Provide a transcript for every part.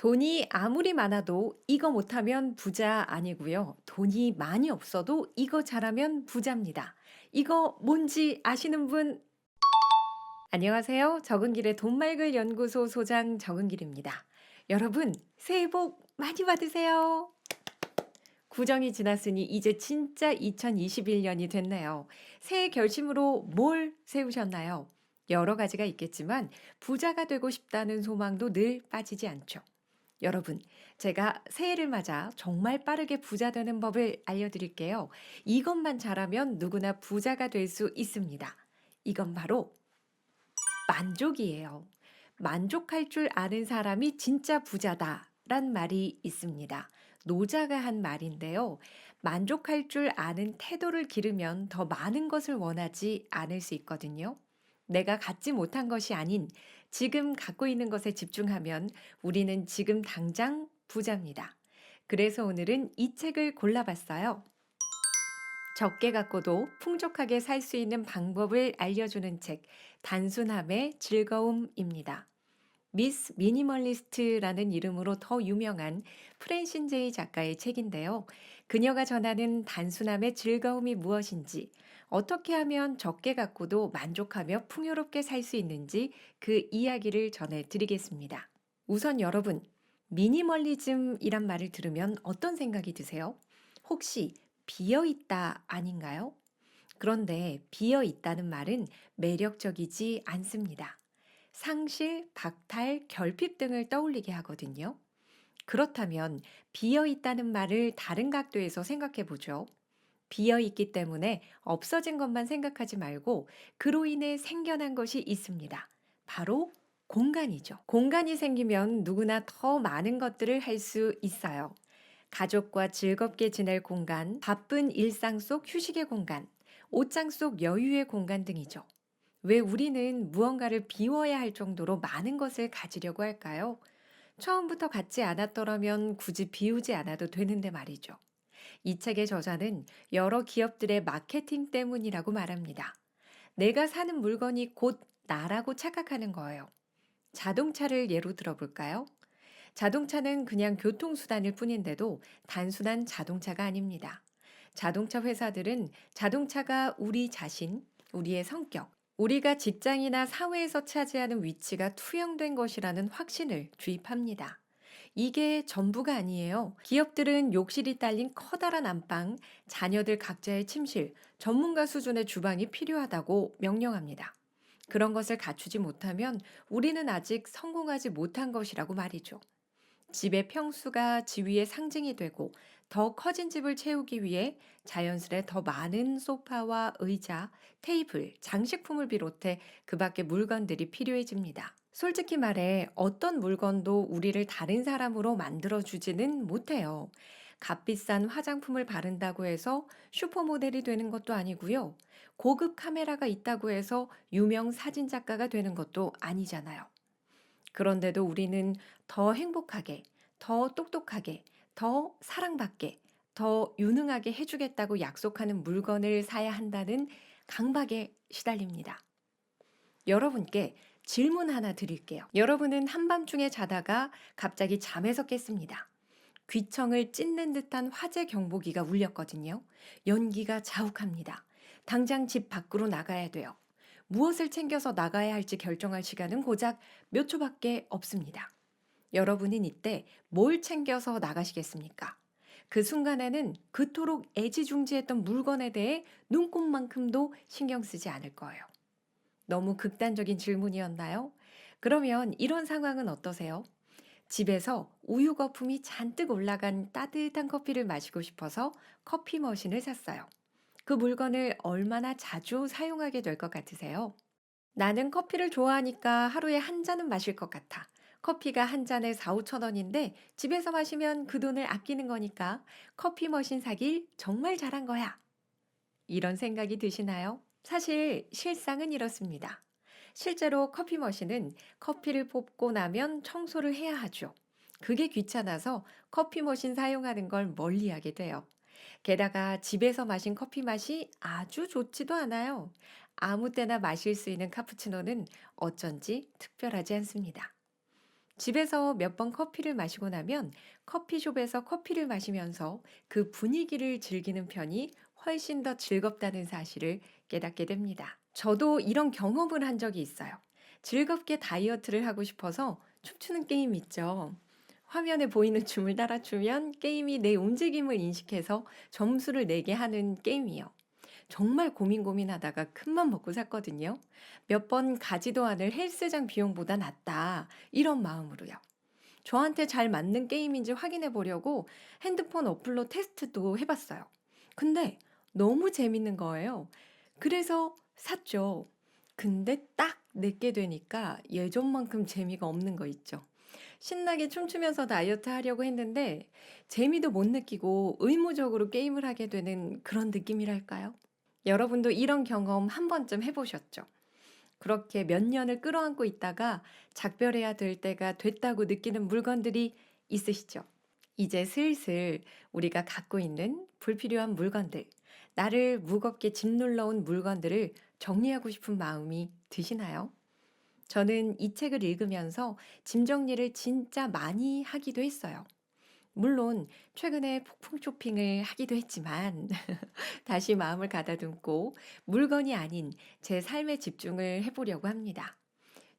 돈이 아무리 많아도 이거 못하면 부자 아니고요. 돈이 많이 없어도 이거 잘하면 부자입니다. 이거 뭔지 아시는 분? 안녕하세요. 적은길의 돈말글 연구소 소장 적은길입니다. 여러분, 새해 복 많이 받으세요. 구정이 지났으니 이제 진짜 2021년이 됐네요. 새해 결심으로 뭘 세우셨나요? 여러 가지가 있겠지만 부자가 되고 싶다는 소망도 늘 빠지지 않죠. 여러분, 제가 새해를 맞아 정말 빠르게 부자 되는 법을 알려드릴게요. 이것만 잘하면 누구나 부자가 될 수 있습니다. 이건 바로 만족이에요. 만족할 줄 아는 사람이 진짜 부자다. 란 말이 있습니다. 노자가 한 말인데요. 만족할 줄 아는 태도를 기르면 더 많은 것을 원하지 않을 수 있거든요. 내가 갖지 못한 것이 아닌 지금 갖고 있는 것에 집중하면 우리는 지금 당장 부자입니다. 그래서 오늘은 이 책을 골라봤어요. 적게 갖고도 풍족하게 살 수 있는 방법을 알려주는 책, 단순함의 즐거움입니다. 미스 미니멀리스트라는 이름으로 더 유명한 프랜신 제이 작가의 책인데요. 그녀가 전하는 단순함의 즐거움이 무엇인지, 어떻게 하면 적게 갖고도 만족하며 풍요롭게 살 수 있는지 그 이야기를 전해드리겠습니다. 우선 여러분, 미니멀리즘이란 말을 들으면 어떤 생각이 드세요? 혹시 비어 있다 아닌가요? 그런데 비어 있다는 말은 매력적이지 않습니다. 상실, 박탈, 결핍 등을 떠올리게 하거든요. 그렇다면 비어 있다는 말을 다른 각도에서 생각해 보죠. 비어 있기 때문에 없어진 것만 생각하지 말고 그로 인해 생겨난 것이 있습니다. 바로 공간이죠. 공간이 생기면 누구나 더 많은 것들을 할 수 있어요. 가족과 즐겁게 지낼 공간, 바쁜 일상 속 휴식의 공간, 옷장 속 여유의 공간 등이죠. 왜 우리는 무언가를 비워야 할 정도로 많은 것을 가지려고 할까요? 처음부터 갖지 않았더라면 굳이 비우지 않아도 되는데 말이죠. 이 책의 저자는 여러 기업들의 마케팅 때문이라고 말합니다. 내가 사는 물건이 곧 나라고 착각하는 거예요. 자동차를 예로 들어볼까요? 자동차는 그냥 교통수단일 뿐인데도 단순한 자동차가 아닙니다. 자동차 회사들은 자동차가 우리 자신, 우리의 성격, 우리가 직장이나 사회에서 차지하는 위치가 투영된 것이라는 확신을 주입합니다. 이게 전부가 아니에요. 기업들은 욕실이 딸린 커다란 안방, 자녀들 각자의 침실, 전문가 수준의 주방이 필요하다고 명령합니다. 그런 것을 갖추지 못하면 우리는 아직 성공하지 못한 것이라고 말이죠. 집의 평수가 지위의 상징이 되고 더 커진 집을 채우기 위해 자연스레 더 많은 소파와 의자, 테이블, 장식품을 비롯해 그 밖의 물건들이 필요해집니다. 솔직히 말해 어떤 물건도 우리를 다른 사람으로 만들어주지는 못해요. 값비싼 화장품을 바른다고 해서 슈퍼모델이 되는 것도 아니고요. 고급 카메라가 있다고 해서 유명 사진작가가 되는 것도 아니잖아요. 그런데도 우리는 더 행복하게, 더 똑똑하게, 더 사랑받게, 더 유능하게 해주겠다고 약속하는 물건을 사야 한다는 강박에 시달립니다. 여러분께 질문 하나 드릴게요. 여러분은 한밤중에 자다가 갑자기 잠에서 깼습니다. 귀청을 찢는 듯한 화재 경보기가 울렸거든요. 연기가 자욱합니다. 당장 집 밖으로 나가야 돼요. 무엇을 챙겨서 나가야 할지 결정할 시간은 고작 몇 초밖에 없습니다. 여러분은 이때 뭘 챙겨서 나가시겠습니까? 그 순간에는 그토록 애지중지했던 물건에 대해 눈꼽만큼도 신경 쓰지 않을 거예요. 너무 극단적인 질문이었나요? 그러면 이런 상황은 어떠세요? 집에서 우유 거품이 잔뜩 올라간 따뜻한 커피를 마시고 싶어서 커피 머신을 샀어요. 그 물건을 얼마나 자주 사용하게 될 것 같으세요? 나는 커피를 좋아하니까 하루에 한 잔은 마실 것 같아. 커피가 한 잔에 4, 5천 원인데 집에서 마시면 그 돈을 아끼는 거니까 커피 머신 사길 정말 잘한 거야. 이런 생각이 드시나요? 사실 실상은 이렇습니다. 실제로 커피 머신은 커피를 뽑고 나면 청소를 해야 하죠. 그게 귀찮아서 커피 머신 사용하는 걸 멀리하게 돼요. 게다가 집에서 마신 커피 맛이 아주 좋지도 않아요. 아무 때나 마실 수 있는 카푸치노는 어쩐지 특별하지 않습니다. 집에서 몇 번 커피를 마시고 나면 커피숍에서 커피를 마시면서 그 분위기를 즐기는 편이 훨씬 더 즐겁다는 사실을 깨닫게 됩니다. 저도 이런 경험을 한 적이 있어요. 즐겁게 다이어트를 하고 싶어서 춤추는 게임 있죠. 화면에 보이는 춤을 따라 추면 게임이 내 움직임을 인식해서 점수를 내게 하는 게임이요. 정말 고민하다가 큰맘 먹고 샀거든요. 몇 번 가지도 않을 헬스장 비용보다 낫다. 이런 마음으로요. 저한테 잘 맞는 게임인지 확인해 보려고 핸드폰 어플로 테스트도 해봤어요. 근데 너무 재밌는 거예요. 그래서 샀죠. 근데 딱 내게 되니까 예전만큼 재미가 없는 거 있죠. 신나게 춤추면서 다이어트 하려고 했는데 재미도 못 느끼고 의무적으로 게임을 하게 되는 그런 느낌이랄까요? 여러분도 이런 경험 한 번쯤 해보셨죠? 그렇게 몇 년을 끌어안고 있다가 작별해야 될 때가 됐다고 느끼는 물건들이 있으시죠? 이제 슬슬 우리가 갖고 있는 불필요한 물건들, 나를 무겁게 짓눌러 온 물건들을 정리하고 싶은 마음이 드시나요? 저는 이 책을 읽으면서 짐 정리를 진짜 많이 하기도 했어요. 물론 최근에 폭풍 쇼핑을 하기도 했지만 다시 마음을 가다듬고 물건이 아닌 제 삶에 집중을 해보려고 합니다.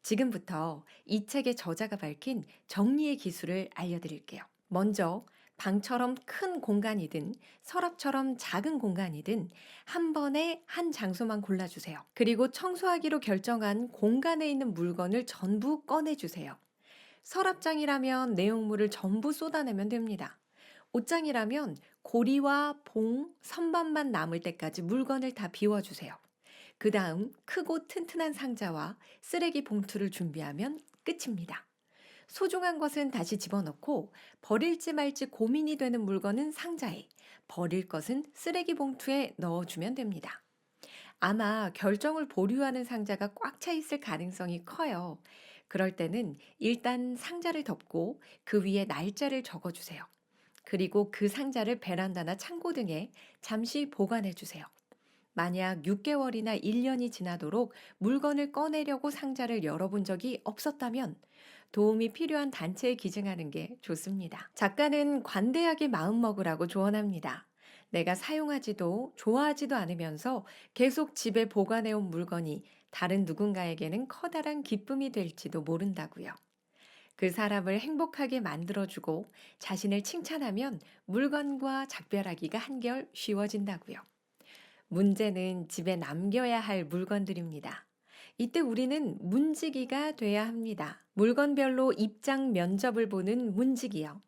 지금부터 이 책의 저자가 밝힌 정리의 기술을 알려드릴게요. 먼저 방처럼 큰 공간이든 서랍처럼 작은 공간이든 한 번에 한 장소만 골라주세요. 그리고 청소하기로 결정한 공간에 있는 물건을 전부 꺼내주세요. 서랍장이라면 내용물을 전부 쏟아내면 됩니다. 옷장이라면 고리와 봉, 선반만 남을 때까지 물건을 다 비워주세요. 그 다음 크고 튼튼한 상자와 쓰레기 봉투를 준비하면 끝입니다. 소중한 것은 다시 집어넣고 버릴지 말지 고민이 되는 물건은 상자에, 버릴 것은 쓰레기 봉투에 넣어주면 됩니다. 아마 결정을 보류하는 상자가 꽉 차 있을 가능성이 커요. 그럴 때는 일단 상자를 덮고 그 위에 날짜를 적어주세요. 그리고 그 상자를 베란다나 창고 등에 잠시 보관해 주세요. 만약 6개월이나 1년이 지나도록 물건을 꺼내려고 상자를 열어본 적이 없었다면 도움이 필요한 단체에 기증하는 게 좋습니다. 작가는 관대하게 마음먹으라고 조언합니다. 내가 사용하지도 좋아하지도 않으면서 계속 집에 보관해온 물건이 다른 누군가에게는 커다란 기쁨이 될지도 모른다고요. 그 사람을 행복하게 만들어주고 자신을 칭찬하면 물건과 작별하기가 한결 쉬워진다고요. 문제는 집에 남겨야 할 물건들입니다. 이때 우리는 문지기가 돼야 합니다. 물건별로 입장 면접을 보는 문지기요.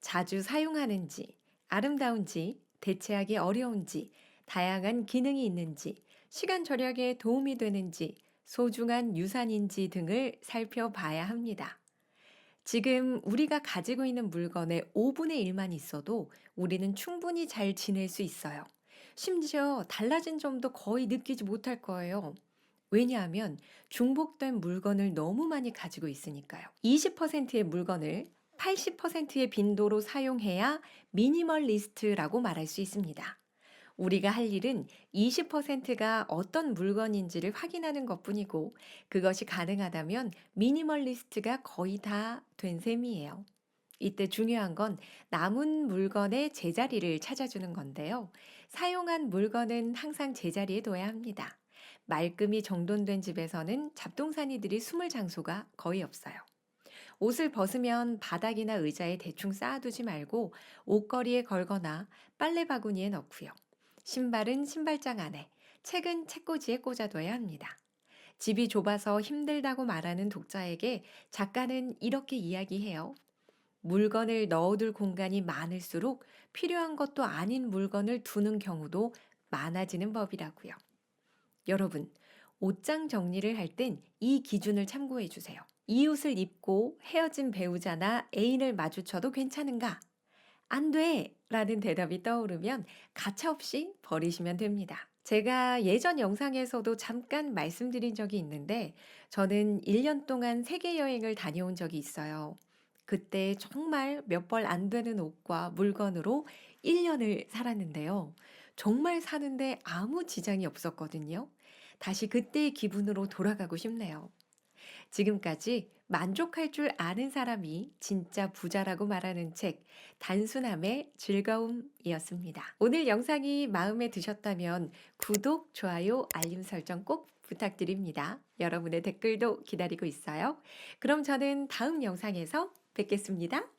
자주 사용하는지, 아름다운지, 대체하기 어려운지, 다양한 기능이 있는지, 시간 절약에 도움이 되는지, 소중한 유산인지 등을 살펴봐야 합니다. 지금 우리가 가지고 있는 물건의 5분의 1만 있어도 우리는 충분히 잘 지낼 수 있어요. 심지어 달라진 점도 거의 느끼지 못할 거예요. 왜냐하면 중복된 물건을 너무 많이 가지고 있으니까요. 20%의 물건을 80%의 빈도로 사용해야 미니멀리스트라고 말할 수 있습니다. 우리가 할 일은 20%가 어떤 물건인지를 확인하는 것뿐이고 그것이 가능하다면 미니멀리스트가 거의 다 된 셈이에요. 이때 중요한 건 남은 물건의 제자리를 찾아주는 건데요. 사용한 물건은 항상 제자리에 둬야 합니다. 말끔히 정돈된 집에서는 잡동사니들이 숨을 장소가 거의 없어요. 옷을 벗으면 바닥이나 의자에 대충 쌓아두지 말고 옷걸이에 걸거나 빨래 바구니에 넣고요. 신발은 신발장 안에, 책은 책꽂이에 꽂아둬야 합니다. 집이 좁아서 힘들다고 말하는 독자에게 작가는 이렇게 이야기해요. 물건을 넣어둘 공간이 많을수록 필요한 것도 아닌 물건을 두는 경우도 많아지는 법이라고요. 여러분, 옷장 정리를 할 땐 이 기준을 참고해 주세요. 이 옷을 입고 헤어진 배우자나 애인을 마주쳐도 괜찮은가? 안 돼! 라는 대답이 떠오르면 가차없이 버리시면 됩니다. 제가 예전 영상에서도 잠깐 말씀드린 적이 있는데 저는 1년 동안 세계 여행을 다녀온 적이 있어요. 그때 정말 몇 벌 안 되는 옷과 물건으로 1년을 살았는데요. 정말 사는데 아무 지장이 없었거든요. 다시 그때의 기분으로 돌아가고 싶네요. 지금까지 만족할 줄 아는 사람이 진짜 부자라고 말하는 책, 단순함의 즐거움이었습니다. 오늘 영상이 마음에 드셨다면 구독, 좋아요, 알림 설정 꼭 부탁드립니다. 여러분의 댓글도 기다리고 있어요. 그럼 저는 다음 영상에서 뵙겠습니다.